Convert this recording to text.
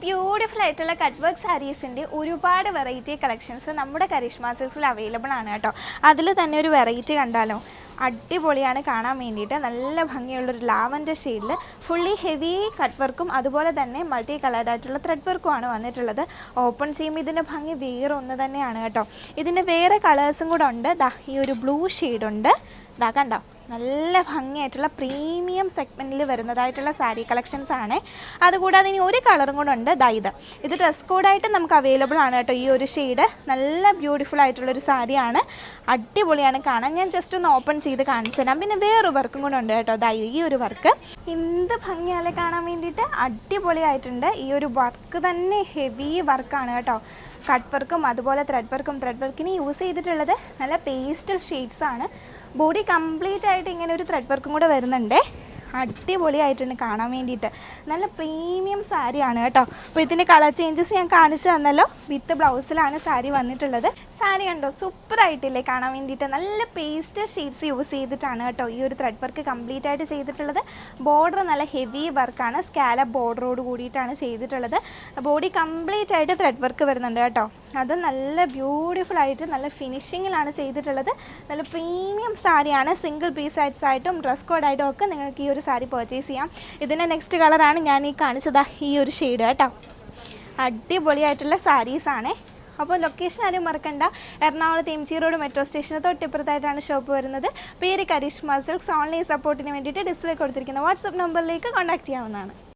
Beautiful ആയിട്ടുള്ള cut work സാരീസിൻ്റെ ഒരുപാട് variety collections നമ്മുടെ കരിഷ്മ സിൽക്സിൽ അവൈലബിൾ ആണ് കേട്ടോ. അതിൽ തന്നെ ഒരു വെറൈറ്റി കണ്ടാലോ, അടിപൊളിയാണ് കാണാൻ വേണ്ടിയിട്ട്. നല്ല ഭംഗിയുള്ളൊരു ലാവൻഡർ ഷെയ്ഡിൽ ഫുള്ളി ഹെവി കട്ട് വർക്കും അതുപോലെ തന്നെ മൾട്ടി കളേർഡായിട്ടുള്ള ത്രെഡ് വർക്കുമാണ് വന്നിട്ടുള്ളത്. ഓപ്പൺ ചെയ്യുമ്പോൾ ഇതിൻ്റെ ഭംഗി വേറെ ഒന്ന് തന്നെയാണ് കേട്ടോ. ഇതിൻ്റെ വേറെ കളേഴ്സും കൂടെ ഉണ്ട്. ദാ ഈ ഒരു ബ്ലൂ ഷെയ്ഡുണ്ട്, ദാ കണ്ടോ, നല്ല ഭംഗിയായിട്ടുള്ള പ്രീമിയം സെഗ്മെൻറ്റിൽ വരുന്നതായിട്ടുള്ള സാരി കളക്ഷൻസ് ആണ്. അതുകൂടാതെ ഇനി ഒരു കളറും കൂടെ ഉണ്ട്, ദാ ഇത് ഡ്രസ് കോഡായിട്ട് നമുക്ക് അവൈലബിൾ ആണ് കേട്ടോ. ഈ ഒരു ഷെയ്ഡ് നല്ല ബ്യൂട്ടിഫുൾ ആയിട്ടുള്ളൊരു സാരിയാണ്, അടിപൊളിയാണ് കാണാൻ. ഞാൻ ജസ്റ്റ് ഒന്ന് ഓപ്പൺ ചെയ്ത് കാണിച്ചു തരാം. പിന്നെ വേറൊരു വർക്കും കൂടെ ഉണ്ട് കേട്ടോ. ദാ ഈ ഒരു വർക്ക് എന്ത് ഭംഗിയാലെ കാണാൻ വേണ്ടിയിട്ട്, അടിപൊളിയായിട്ടുണ്ട്. ഈ ഒരു വർക്ക് തന്നെ ഹെവി വർക്കാണ് കേട്ടോ. കട്ട് വർക്കും അതുപോലെ ത്രെഡ് വർക്കിന് യൂസ് ചെയ്തിട്ടുള്ളത് നല്ല പേസ്റ്റൽ ഷെയ്ഡ്സ് ആണ്. ബോഡി കംപ്ലീറ്റ് ആയിട്ട് ഇങ്ങനെ ഒരു ത്രെഡ് വർക്കും കൂടെ വരുന്നുണ്ട്. അടിപൊളിയായിട്ടുണ്ട് കാണാൻ വേണ്ടിയിട്ട്. നല്ല പ്രീമിയം സാരിയാണ് കേട്ടോ. അപ്പോൾ ഇതിൻ്റെ കളർ ചേഞ്ചസ് ഞാൻ കാണിച്ചു തന്നല്ലോ. വിത്ത് ബ്ലൗസിലാണ് സാരി വന്നിട്ടുള്ളത്. സാരി കണ്ടോ, സൂപ്പറായിട്ടില്ലേ കാണാൻ വേണ്ടിയിട്ട്. നല്ല പേസ്റ്റൽ ഷെയ്ഡ്സ് യൂസ് ചെയ്തിട്ടാണ് കേട്ടോ ഈ ഒരു ത്രെഡ് വർക്ക് കംപ്ലീറ്റ് ആയിട്ട് ചെയ്തിട്ടുള്ളത്. ബോർഡർ നല്ല ഹെവി വർക്കാണ്, സ്കാലപ്പ് ബോർഡറോട് കൂടിയിട്ടാണ് ചെയ്തിട്ടുള്ളത്. ബോഡി കംപ്ലീറ്റ് ആയിട്ട് ത്രെഡ് വർക്ക് വരുന്നുണ്ട് കേട്ടോ. അത് നല്ല ബ്യൂട്ടിഫുൾ ആയിട്ട് നല്ല ഫിനിഷിങ്ങിലാണ് ചെയ്തിട്ടുള്ളത്. നല്ല പ്രീമിയം സാരിയാണ്. സിംഗിൾ പീസ് ആയിട്ടും ഡ്രസ് കോഡായിട്ടും ഒക്കെ നിങ്ങൾക്ക് ഈ ഒരു സാരി പർച്ചേസ് ചെയ്യാം. ഇതിൻ്റെ നെക്സ്റ്റ് കളറാണ് ഞാൻ ഈ കാണിച്ചത്, ഈ ഒരു ഷെയ്ഡ് കേട്ടോ. അടിപൊളിയായിട്ടുള്ള സാരീസാണ്. അപ്പോൾ ലൊക്കേഷൻ ആരും മറക്കണ്ട, എറണാകുളത്ത് എം ജി റോഡ് മെട്രോ സ്റ്റേഷന് തൊട്ടിപ്പുറത്തായിട്ടാണ് ഷോപ്പ് വരുന്നത്. പേര് കരിഷ്മ സിൽക്സ്. ഓൺലൈൻ സപ്പോർട്ടിന് വേണ്ടിയിട്ട് ഡിസ്പ്ലേ കൊടുത്തിരിക്കുന്ന വാട്സപ്പ് നമ്പറിലേക്ക് കോൺടാക്ട് ചെയ്യാവുന്നതാണ്.